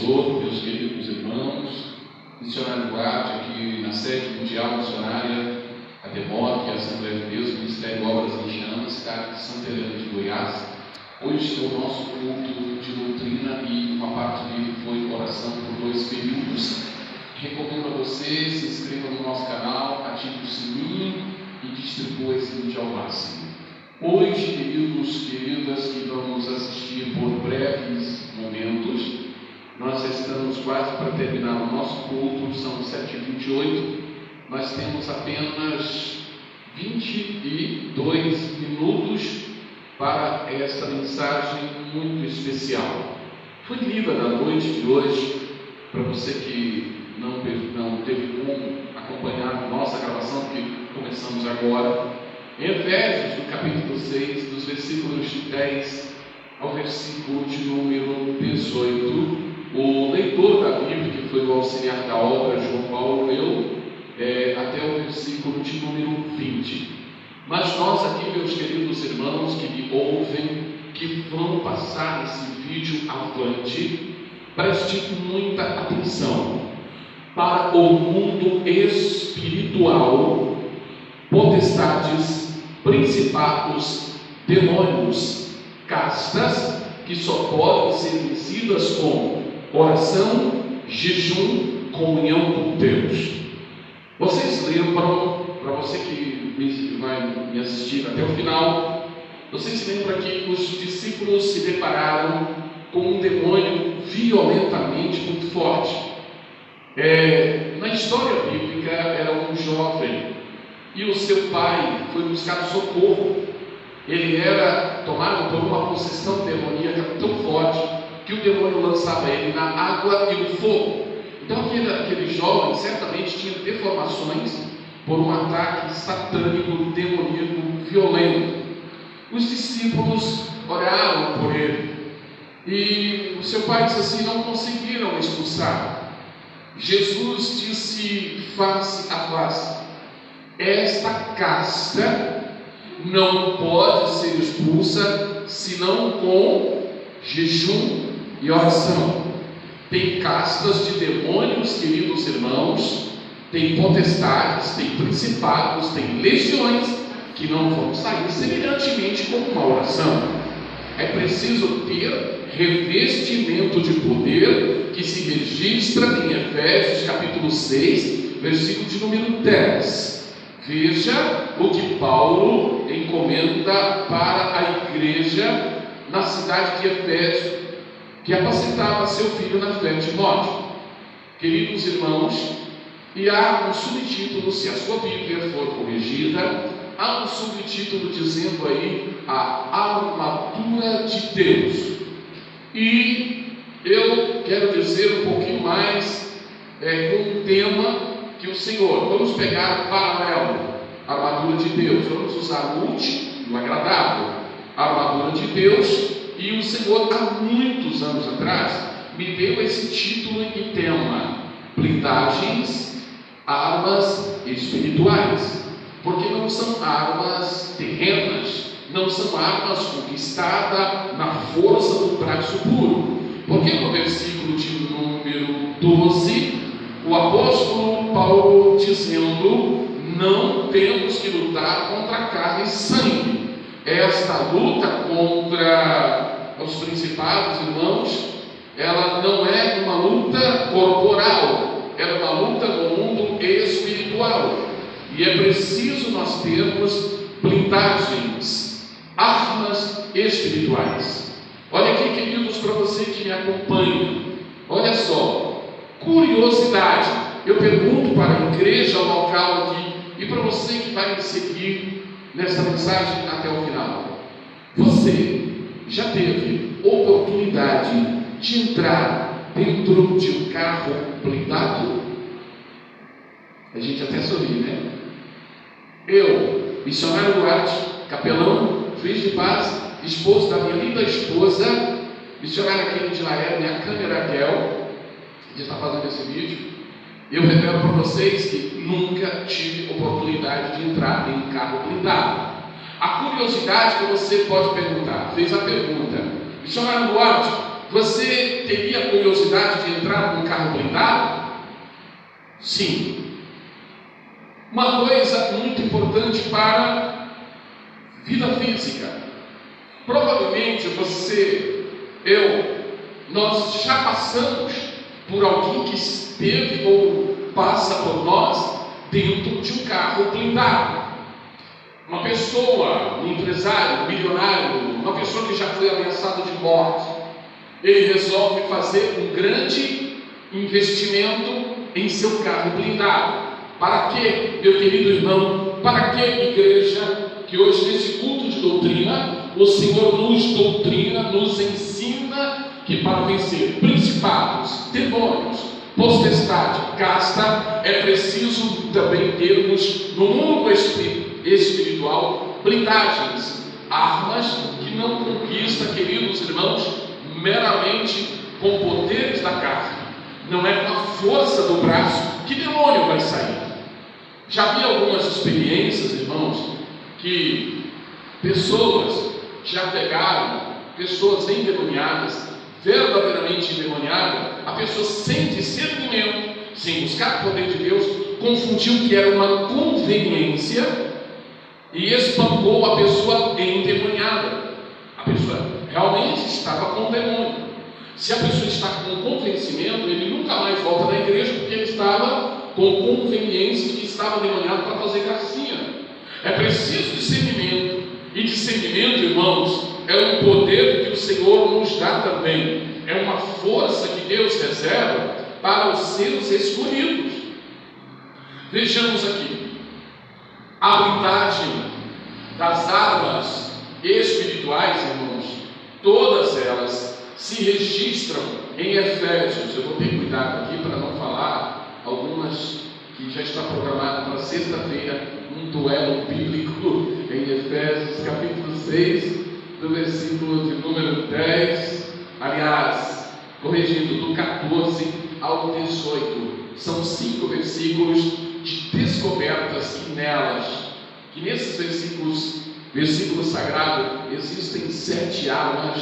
Senhor, meus queridos irmãos, missionário Duarte, aqui na sede mundial missionária, a DEMOC, a Assembleia de Deus, Ministério Obras em Chamas, cidade de Santa Helena de Goiás. Hoje é o nosso culto de doutrina e uma parte dele foi oração por 2 períodos. Recomendo a você, se inscreva no nosso canal, ative o sininho e distribua esse vídeo ao máximo. Hoje, queridos, queridas, que vamos assistir por breves momentos, nós já estamos quase para terminar o nosso culto, são 7h28, nós temos apenas 22 minutos para esta mensagem muito especial. Foi lida na noite de hoje, para você que não teve como acompanhar a nossa gravação, que começamos agora, em Efésios, no capítulo 6, dos versículos de 10 ao versículo de número 18, o leitor da Bíblia, que foi o auxiliar da obra, João Paulo, leu até o versículo de número 20. Mas nós aqui, meus queridos irmãos que me ouvem, que vão passar esse vídeo avante, preste muita atenção para o mundo espiritual, potestades, principados, demônios, castas, que só podem ser vencidas com oração, jejum, comunhão com Deus. Vocês lembram, para você que vai me assistir até o final, vocês lembram que os discípulos se depararam com um demônio violentamente muito forte. Na história bíblica era um jovem e o seu pai foi buscar socorro. Ele era tomado por uma possessão demoníaca tão forte que o demônio lançava ele na água e no fogo. Então aquele jovem certamente tinha deformações por um ataque satânico, demoníaco, violento. Os discípulos oraram por ele e o seu pai disse assim: não conseguiram expulsar. Jesus disse face a face: esta casta não pode ser expulsa senão com jejum e oração. Tem castas de demônios, queridos irmãos, tem potestades, tem principados, tem legiões que não vão sair semelhantemente com uma oração. É preciso ter revestimento de poder, que se registra em Efésios capítulo 6, versículo de número 10. Veja o que Paulo encomenda para a igreja na cidade de Efésio, que apacentava seu filho na fé, Timóteo. Queridos irmãos, e há um subtítulo, se a sua Bíblia for corrigida, há um subtítulo dizendo aí a armadura de Deus. E eu quero dizer um pouquinho mais com um tema que o Senhor, vamos pegar o paralelo, a armadura de Deus, vamos usar o útil e o agradável, a armadura de Deus. E o Senhor, há muitos anos atrás, me deu esse título e tema: blindagens, armas espirituais, porque não são armas terrenas, não são armas conquistadas na força do braço puro, porque no versículo de número 12, o apóstolo Paulo dizendo: não temos que lutar contra carne e sangue. Esta luta contra os principados, irmãos, ela não é uma luta corporal, ela é uma luta no mundo espiritual. E é preciso nós termos blindagens, armas espirituais. Olha aqui, queridos, para você que me acompanha, olha só, curiosidade. Eu pergunto para a igreja local aqui e para você que vai me seguir nessa mensagem até o final: você já teve oportunidade de entrar dentro de um carro blindado? A gente até sorri, né? Eu, missionário Duarte, capelão, juiz de paz, esposo da minha linda esposa, missionária aqui de Laércio, minha câmera Raquel, que está fazendo esse vídeo, eu revelo para vocês que nunca tive oportunidade de entrar em um carro blindado. A curiosidade que você pode perguntar, fez a pergunta: missionário Duarte, você teria curiosidade de entrar num carro blindado? Sim. Uma coisa muito importante para a vida física. Provavelmente você, nós já passamos por alguém que esteve ou passa por nós dentro de um carro blindado. Uma pessoa, um empresário, um milionário, uma pessoa que já foi ameaçada de morte, ele resolve fazer um grande investimento em seu carro blindado. Para quê, meu querido irmão? Para que, igreja, que hoje nesse culto de doutrina, o Senhor nos doutrina, nos ensina que para vencer principados, demônios, potestade, casta, é preciso também termos no mundo espiritual blindagens, armas que não conquista, queridos irmãos, meramente com poderes da carne. Não é com a força do braço que demônio vai sair. Já vi algumas experiências, irmãos, que pessoas já pegaram, pessoas endemoniadas, verdadeiramente endemoniadas, a pessoa sem discernimento, sem buscar o poder de Deus, confundiu que era uma conveniência e espancou a pessoa endemoniada. A pessoa realmente estava com o demônio. Se a pessoa está com convencimento, ele nunca mais volta na igreja, porque ele estava com conveniência de que estava demoniado para fazer gracinha. É preciso discernimento. E discernimento, irmãos, é um poder que o Senhor nos dá também. É uma força que Deus reserva para os seus escolhidos. Vejamos aqui. A blindagem das armas espirituais, irmãos, todas elas se registram em Efésios. Eu vou ter cuidado aqui para não falar algumas que já está programado para sexta-feira, um duelo bíblico em Efésios capítulo 6, do versículo de número 10, aliás, corrigindo, do 14 ao 18. São 5 versículos de descobertas que nesses versículos sagrados, existem 7 armas,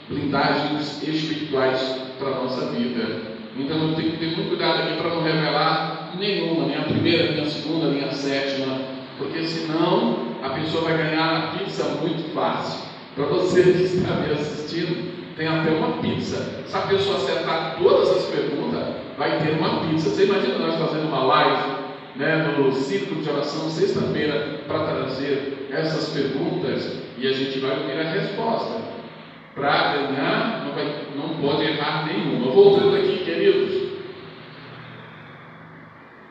blindagens espirituais para a nossa vida. Então eu tenho que ter muito cuidado aqui para não revelar nenhuma, nem a primeira, nem a segunda, nem a sétima, porque senão a pessoa vai ganhar a pizza muito fácil. Para você que está me assistindo, tem até uma pizza. Se a pessoa acertar todas as perguntas, vai ter uma pizza. Você imagina nós fazendo uma live, no círculo de oração, sexta-feira, para trazer essas perguntas e a gente vai ouvir a resposta. Para ganhar, não pode errar nenhuma. Voltando aqui, queridos,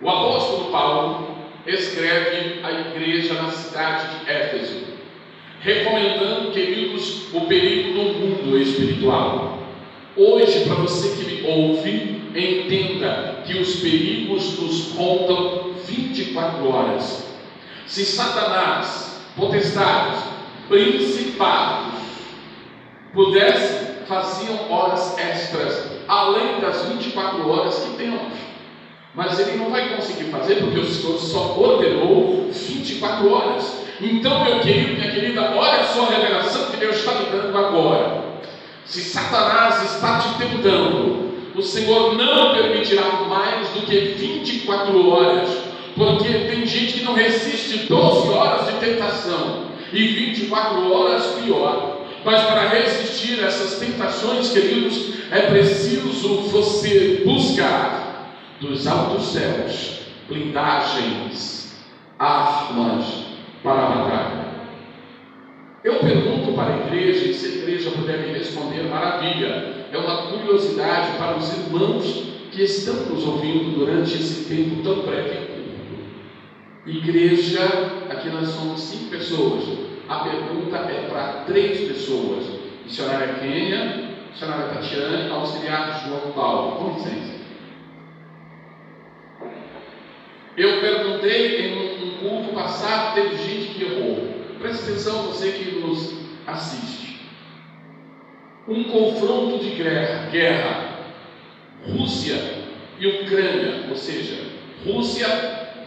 o apóstolo Paulo escreve à igreja na cidade de Éfeso, recomendando, queridos, o perigo no mundo espiritual. Hoje, para você que me ouve, entenda que os perigos nos rondam 24 horas. Se Satanás, potestades, principados pudessem, faziam horas extras, além das 24 horas que temos. Mas ele não vai conseguir fazer, porque o Senhor só ordenou 24 horas. Então, meu querido, minha querida, olha só a revelação que Deus está me dando agora. Se Satanás está te tentando, o Senhor não permitirá mais do que 24 horas, porque tem gente que não resiste 12 horas de tentação, e 24 horas pior. Mas para resistir a essas tentações, queridos, é preciso você buscar dos altos céus blindagens, armas para a batalha. Eu pergunto para a igreja, e se a igreja puder me responder, maravilha. É uma curiosidade para os irmãos que estão nos ouvindo durante esse tempo tão breve. Igreja, aqui nós somos 5 pessoas. A pergunta é para 3 pessoas: missionária Kênia, missionária Tatiane, auxiliar João Paulo. Com licença. Eu perguntei em um culto passado, teve gente que errou. Preste atenção, você que nos assiste. Um confronto de guerra, Rússia e Ucrânia, ou seja, Rússia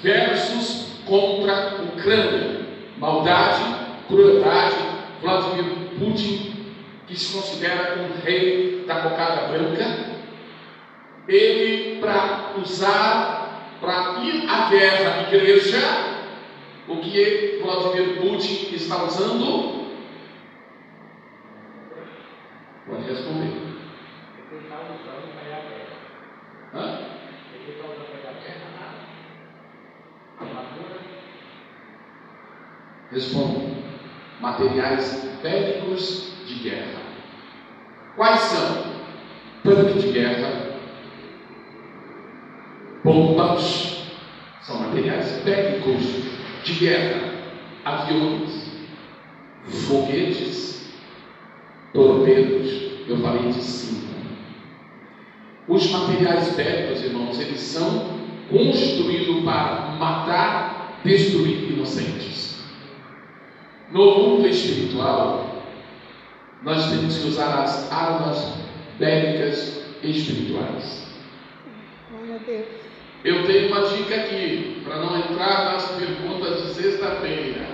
versus contra Ucrânia. Maldade, crueldade, Vladimir Putin, que se considera um rei da cocada branca, ele, para ir à guerra, igreja, o que Vladimir Putin está usando? Pode responder. Hã? Respondo. Materiais bélicos de guerra. Quais são? Tanque de guerra, bombas, são materiais bélicos de guerra, aviões, foguetes, torpedos. Eu falei de 5. Os materiais bélicos, irmãos, eles são construídos para matar, destruir inocentes. No mundo espiritual, nós temos que usar as armas bélicas espirituais. Meu Deus. Eu tenho uma dica aqui, para não entrar nas perguntas de sexta-feira.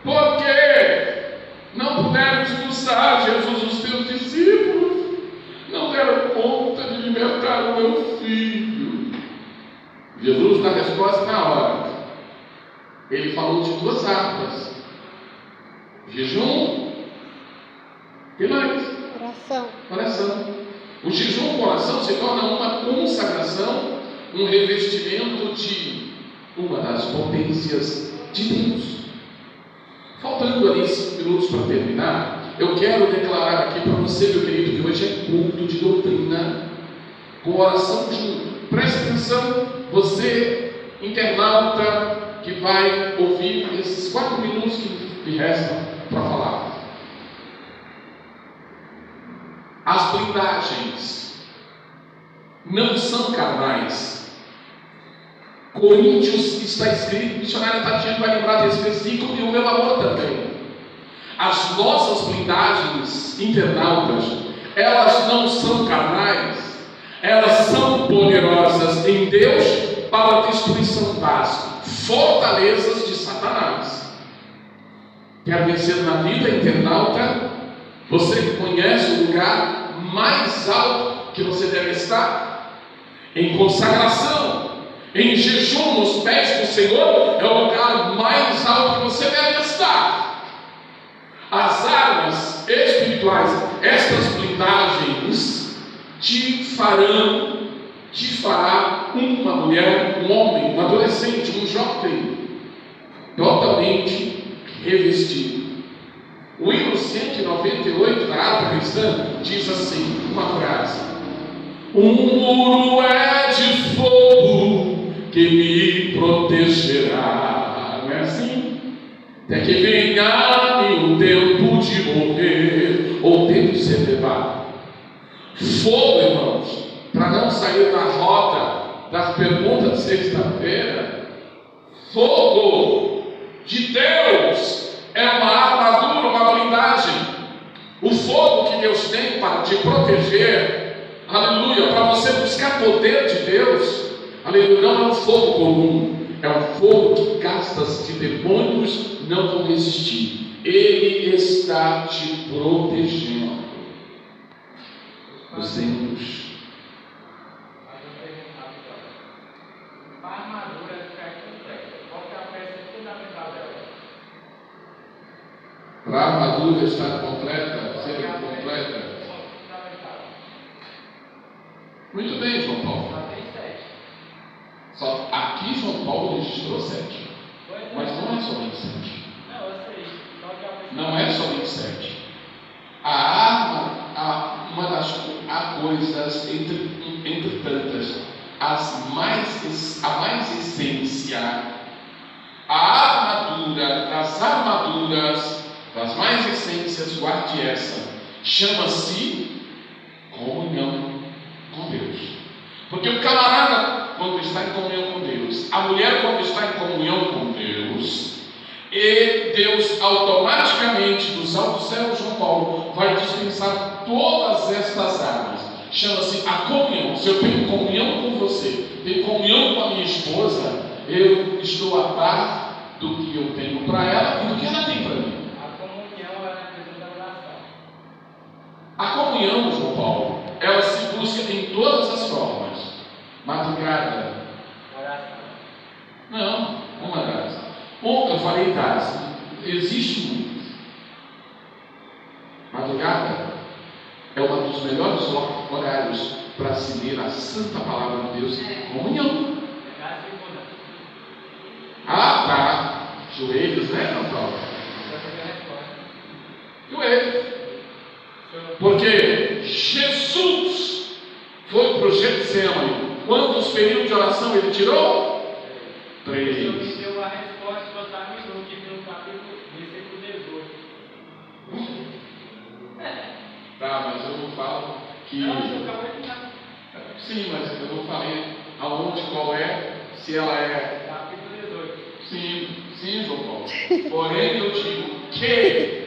Por que não puderam expulsar, Jesus, os teus discípulos? Não deram conta de libertar o meu filho. Jesus dá a resposta na hora. Ele falou de 2 armas: jejum, que mais? Oração. O jejum com oração se torna uma consagração, um revestimento de uma das potências de Deus. Faltando ali 5 minutos para terminar, eu quero declarar aqui para você, meu querido, que hoje é culto de doutrina com oração junto. Preste atenção, você, internauta, que vai ouvir esses 4 minutos que restam para falar. As blindagens não são carnais. Coríntios está escrito, o missionário Tatiano vai lembrar desse versículo, e o meu amor também. As nossas blindagens, internautas, elas não são carnais, elas são poderosas em Deus para a destruição das fortalezas de Satanás. Quer vencer na vida, internauta? Você conhece o lugar mais alto que você deve estar? Em consagração, em jejum, nos pés do Senhor, é o lugar mais alto que você deve estar. As armas espirituais, estas blindagens, te fará uma mulher, um homem, um adolescente, um jovem, totalmente revestido. O hino 198 da Harpa Cristã diz assim, uma frase: um muro é de fogo que me protegerá. Não é assim? Até que venha o tempo de morrer, ou o tempo de ser levado. Fogo, irmãos, para não sair da rota das perguntas de sexta-feira, fogo de Deus é uma armadura, uma blindagem. O fogo que Deus tem para te proteger, aleluia, para você buscar poder de Deus, aleluia, não é um fogo comum, é um fogo que castas de demônios não vão resistir. Ele está te protegendo. Os tempos. A armadura ficar completa. Qual é a peça fundamental dela? Para a armadura estar completa, ser completa. Muito bem, João Paulo. Só tem 7. Só aqui João Paulo registrou 7. Mas não é somente 7. Não, eu sei. Não é somente 7. A arma, há coisas entre tantas, a mais essência, a armadura das armaduras, das mais essências, guarde essa, chama-se comunhão com Deus. Porque o camarada, quando está em comunhão com Deus, a mulher, quando está em comunhão com Deus, e Deus automaticamente, dos altos céus, João Paulo, vai dispensar todas estas armas. Chama-se a comunhão. Se eu tenho comunhão com você, tenho comunhão com a minha esposa, eu estou a par do que eu tenho para ela e do que ela tem para mim. A comunhão é a questão da oração. união, João Paulo, ela se busca em todas as formas. Madrugada. Oração. Não, uma das. Eu falei das. Existe muitas. Madrugada é um dos melhores horários para se ler a santa palavra de Deus. Comunhão. Ah, tá. Joelhos, né, Natal? Joelhos. Porque Jesus foi para o Getsemane. Quantos períodos de oração ele tirou? 3. Eu me deu a resposta que eu estava no capítulo, versículo 18. Tá, mas eu não falo que. Não, eu acabei de dar. Sim, mas eu não falei aonde, qual é, se ela é. Capítulo 18. Sim, João Paulo. Porém, eu digo que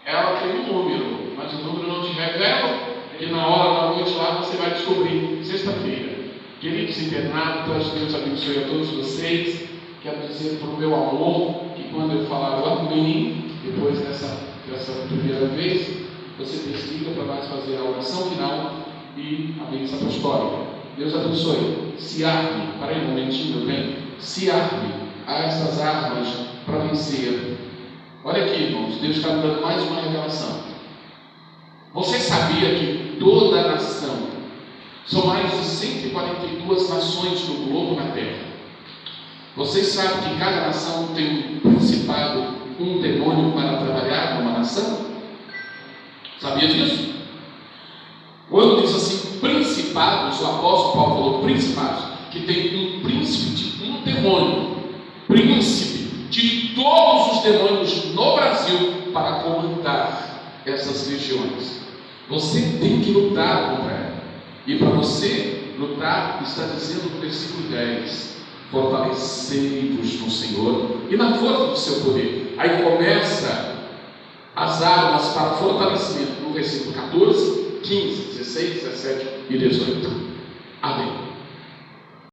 ela tem um número, mas o número não te revela, que na hora da noite lá você vai descobrir. Sexta-feira. Queridos internados, Deus abençoe a todos vocês. Quero dizer para o meu amor que quando eu falar o amém, depois dessa primeira vez, você desliga para nós fazer a oração final e a bênção apostólica. Deus abençoe. Se arme, para aí um momentinho, meu bem. Se arme a essas armas para vencer. Olha aqui, irmãos, Deus está me dando mais uma revelação. Você sabia que toda a nação, são mais de 142 nações no globo na Terra. Vocês sabem que cada nação tem um principado, um demônio para trabalhar numa nação? Sabia disso? Quando diz assim, principados, o apóstolo Paulo falou principados, que tem um príncipe, um demônio, príncipe de todos os demônios no Brasil para comandar essas legiões. Você tem que lutar contra ela. E para você lutar, está dizendo no versículo 10, fortalecei-vos no Senhor e na força do seu poder. Aí começa as armas para fortalecimento no versículo 14, 15, 16, 17 e 18. Amém.